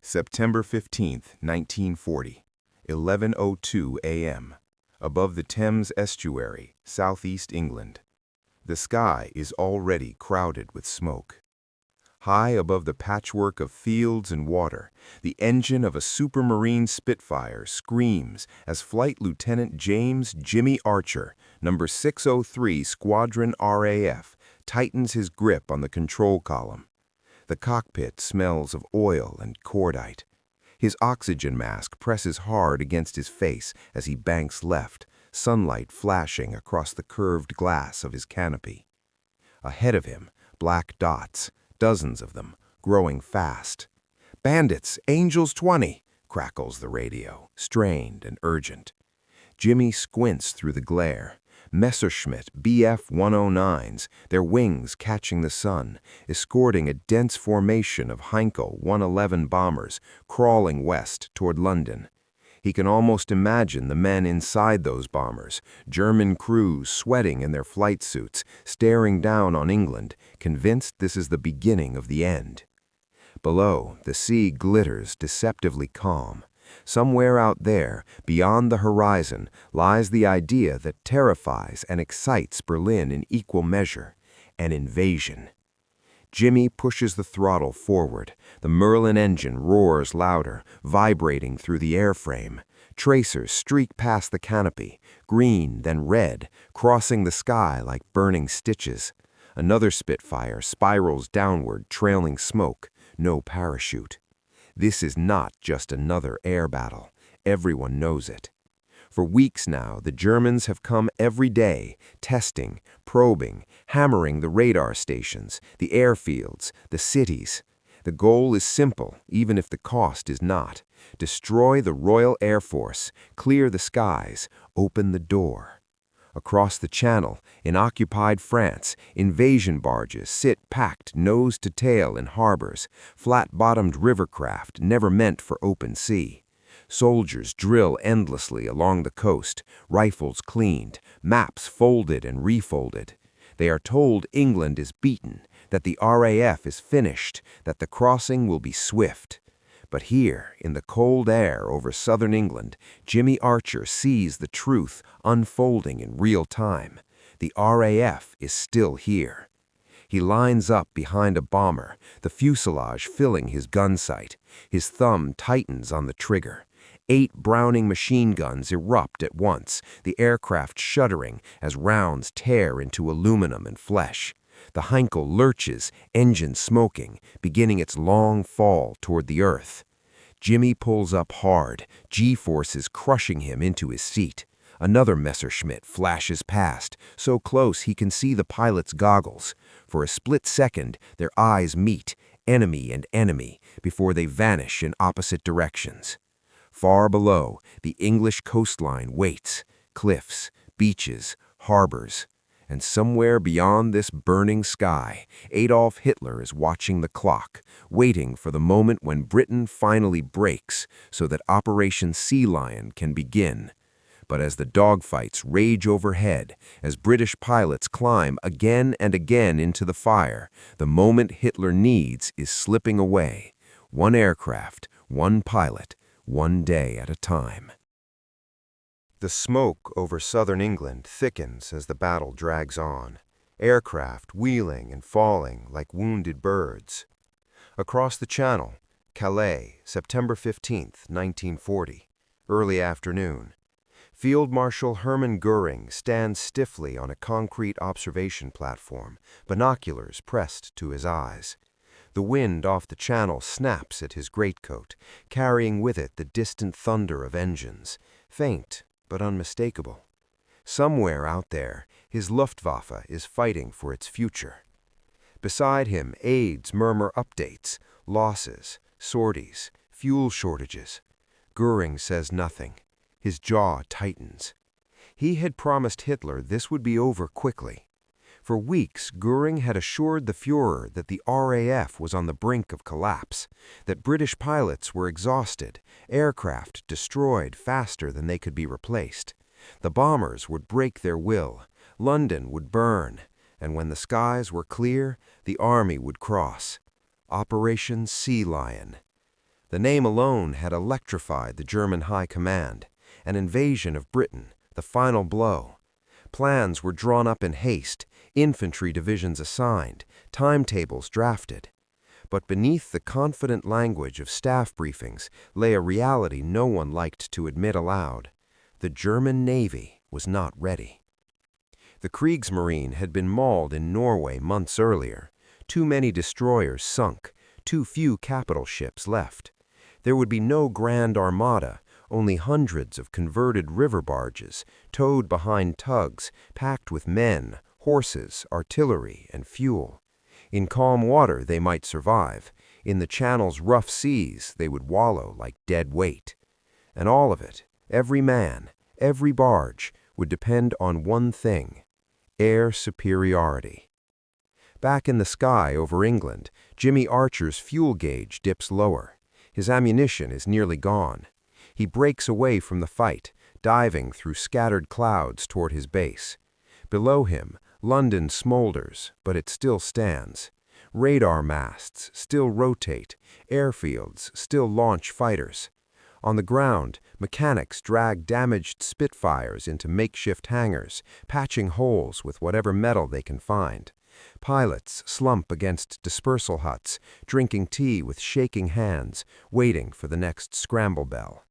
September 15th, 1940, 11:02 a.m. Above the Thames estuary, southeast England. The sky is already crowded with smoke. High above the patchwork of fields and water, the engine of a supermarine Spitfire screams as Flight Lieutenant James "Jimmy" Archer, number 603 Squadron RAF, tightens his grip on the control column. The cockpit smells of oil and cordite. His oxygen mask presses hard against his face as he banks left, sunlight flashing across the curved glass of his canopy. Ahead of him, black dots, dozens of them, growing fast. "Bandits, Angels 20, crackles the radio, strained and urgent. Jimmy squints through the glare. Messerschmitt Bf 109s, their wings catching the sun, escorting a dense formation of Heinkel 111 bombers crawling west toward London. He can almost imagine the men inside those bombers, German crews sweating in their flight suits, staring down on England, convinced this is the beginning of the end. Below, the sea glitters deceptively calm. Somewhere out there, beyond the horizon, lies the idea that terrifies and excites Berlin in equal measure: an invasion. Jimmy pushes the throttle forward. The Merlin engine roars louder, vibrating through the airframe. Tracers streak past the canopy, green, then red, crossing the sky like burning stitches. Another Spitfire spirals downward, trailing smoke. No parachute. This is not just another air battle. Everyone knows it. For weeks now, the Germans have come every day, testing, probing, hammering the radar stations, the airfields, the cities. The goal is simple, even if the cost is not. Destroy the Royal Air Force, clear the skies, open the door. Across the Channel, in occupied France, invasion barges sit packed nose to tail in harbors, flat-bottomed rivercraft never meant for open sea. Soldiers drill endlessly along the coast, rifles cleaned, maps folded and refolded. They are told England is beaten, that the RAF is finished, that the crossing will be swift. But here, in the cold air over southern England, Jimmy Archer sees the truth unfolding in real time. The RAF is still here. He lines up behind a bomber, the fuselage filling his gun sight. His thumb tightens on the trigger. 8 Browning machine guns erupt at once, the aircraft shuddering as rounds tear into aluminum and flesh. The Heinkel lurches, engine smoking, beginning its long fall toward the earth. Jimmy pulls up hard, G-forces crushing him into his seat. Another Messerschmitt flashes past, so close he can see the pilot's goggles. For a split second, their eyes meet, enemy and enemy, before they vanish in opposite directions. Far below, the English coastline waits, cliffs, beaches, harbors. And somewhere beyond this burning sky, Adolf Hitler is watching the clock, waiting for the moment when Britain finally breaks so that Operation Sea Lion can begin. But as the dogfights rage overhead, as British pilots climb again and again into the fire, the moment Hitler needs is slipping away. One aircraft, one pilot, one day at a time. The smoke over southern England thickens as the battle drags on, aircraft wheeling and falling like wounded birds. Across the Channel, Calais, September 15th, 1940, early afternoon. Field Marshal Hermann Göring stands stiffly on a concrete observation platform, binoculars pressed to his eyes. The wind off the Channel snaps at his greatcoat, carrying with it the distant thunder of engines, faint but unmistakable. Somewhere out there, his Luftwaffe is fighting for its future. Beside him, aides murmur updates, losses, sorties, fuel shortages. Göring says nothing. His jaw tightens. He had promised Hitler this would be over quickly. For weeks, Göring had assured the Führer that the RAF was on the brink of collapse, that British pilots were exhausted, aircraft destroyed faster than they could be replaced. The bombers would break their will, London would burn, and when the skies were clear, the army would cross. Operation Sea Lion. The name alone had electrified the German High Command. An invasion of Britain, the final blow. Plans were drawn up in haste, infantry divisions assigned, timetables drafted. But beneath the confident language of staff briefings lay a reality no one liked to admit aloud. The German Navy was not ready. The Kriegsmarine had been mauled in Norway months earlier. Too many destroyers sunk, too few capital ships left. There would be no grand armada, only hundreds of converted river barges, towed behind tugs, packed with men, horses, artillery, and fuel. In calm water they might survive. In the Channel's rough seas they would wallow like dead weight. And all of it, every man, every barge, would depend on one thing: air superiority. Back in the sky over England, Jimmy Archer's fuel gauge dips lower. His ammunition is nearly gone. He breaks away from the fight, diving through scattered clouds toward his base. Below him, London smolders, but it still stands. Radar masts still rotate, airfields still launch fighters. On the ground, mechanics drag damaged Spitfires into makeshift hangars, patching holes with whatever metal they can find. Pilots slump against dispersal huts, drinking tea with shaking hands, waiting for the next scramble bell.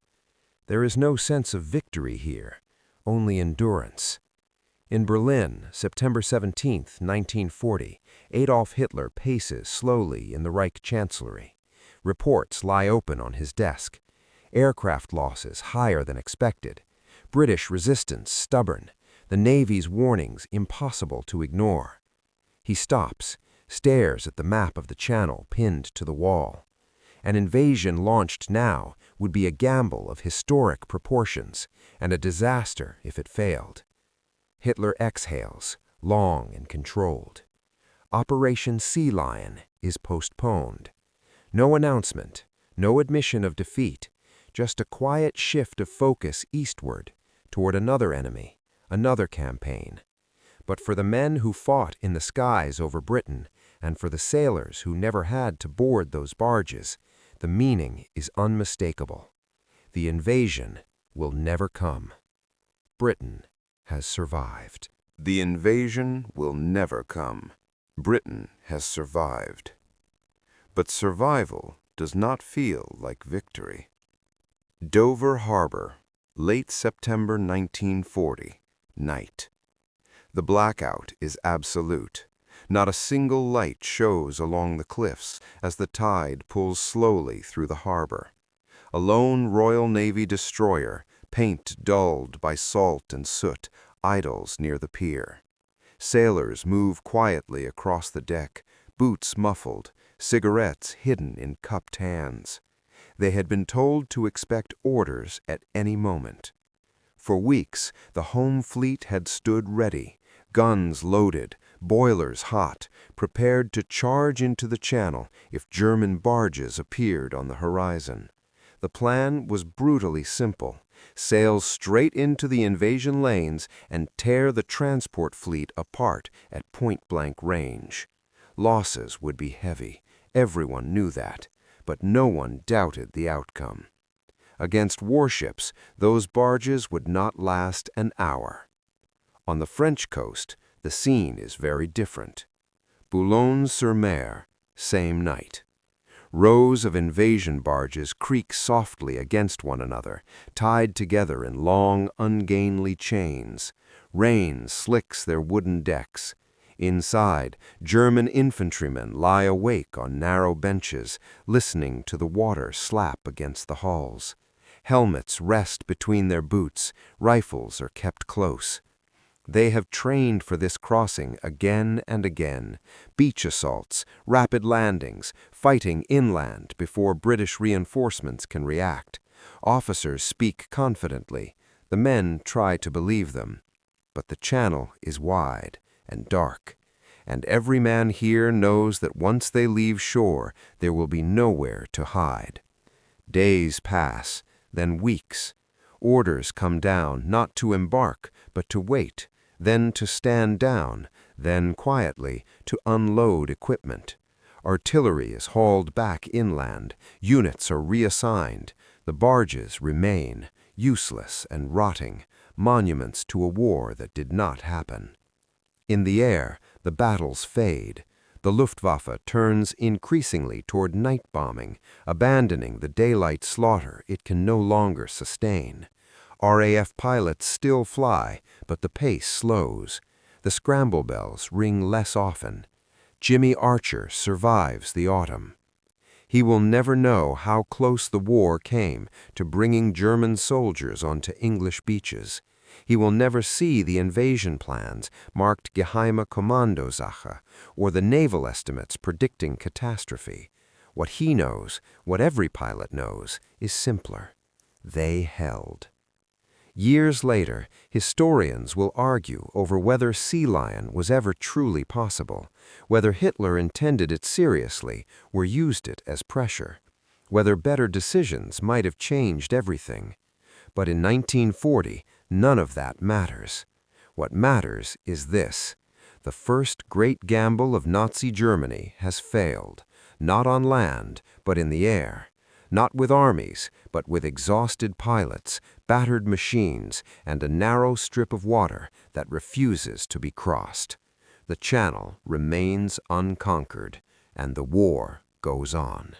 There is no sense of victory here, only endurance. In Berlin, September 17, 1940, Adolf Hitler paces slowly in the Reich Chancellery. Reports lie open on his desk. Aircraft losses higher than expected. British resistance stubborn. The Navy's warnings impossible to ignore. He stops, stares at the map of the Channel pinned to the wall. An invasion launched now would be a gamble of historic proportions and a disaster if it failed. Hitler exhales, long and controlled. Operation Sea Lion is postponed. No announcement, no admission of defeat, just a quiet shift of focus eastward, toward another enemy, another campaign. But for the men who fought in the skies over Britain, and for the sailors who never had to board those barges, the meaning is unmistakable. The invasion will never come. Britain has survived. The invasion will never come. Britain has survived. But survival does not feel like victory. Dover Harbor, late September 1940, night. The blackout is absolute. Not a single light shows along the cliffs as the tide pulls slowly through the harbor. A lone Royal Navy destroyer, paint dulled by salt and soot, idles near the pier. Sailors move quietly across the deck, boots muffled, cigarettes hidden in cupped hands. They had been told to expect orders at any moment. For weeks, the home fleet had stood ready, guns loaded, boilers hot, prepared to charge into the Channel if German barges appeared on the horizon. The plan was brutally simple: sail straight into the invasion lanes and tear the transport fleet apart at point-blank range. Losses would be heavy, everyone knew that, but no one doubted the outcome. Against warships, those barges would not last an hour. On the French coast, the scene is very different. Boulogne-sur-Mer, same night. Rows of invasion barges creak softly against one another, tied together in long, ungainly chains. Rain slicks their wooden decks. Inside, German infantrymen lie awake on narrow benches, listening to the water slap against the hulls. Helmets rest between their boots, rifles are kept close. They have trained for this crossing again and again. Beach assaults, rapid landings, fighting inland before British reinforcements can react. Officers speak confidently. The men try to believe them. But the Channel is wide and dark, and every man here knows that once they leave shore, there will be nowhere to hide. Days pass, then weeks. Orders come down not to embark, but to wait, then to stand down, then quietly to unload equipment. Artillery is hauled back inland, units are reassigned, the barges remain, useless and rotting, monuments to a war that did not happen. In the air, the battles fade. The Luftwaffe turns increasingly toward night bombing, abandoning the daylight slaughter it can no longer sustain. RAF pilots still fly, but the pace slows. The scramble bells ring less often. Jimmy Archer survives the autumn. He will never know how close the war came to bringing German soldiers onto English beaches. He will never see the invasion plans marked Geheime Kommandosache or the naval estimates predicting catastrophe. What he knows, what every pilot knows, is simpler. They held. Years later, historians will argue over whether Sea Lion was ever truly possible, whether Hitler intended it seriously or used it as pressure, whether better decisions might have changed everything. But in 1940, none of that matters. What matters is this: the first great gamble of Nazi Germany has failed, not on land, but in the air. Not with armies, but with exhausted pilots, battered machines, and a narrow strip of water that refuses to be crossed. The channel remains unconquered, and the war goes on.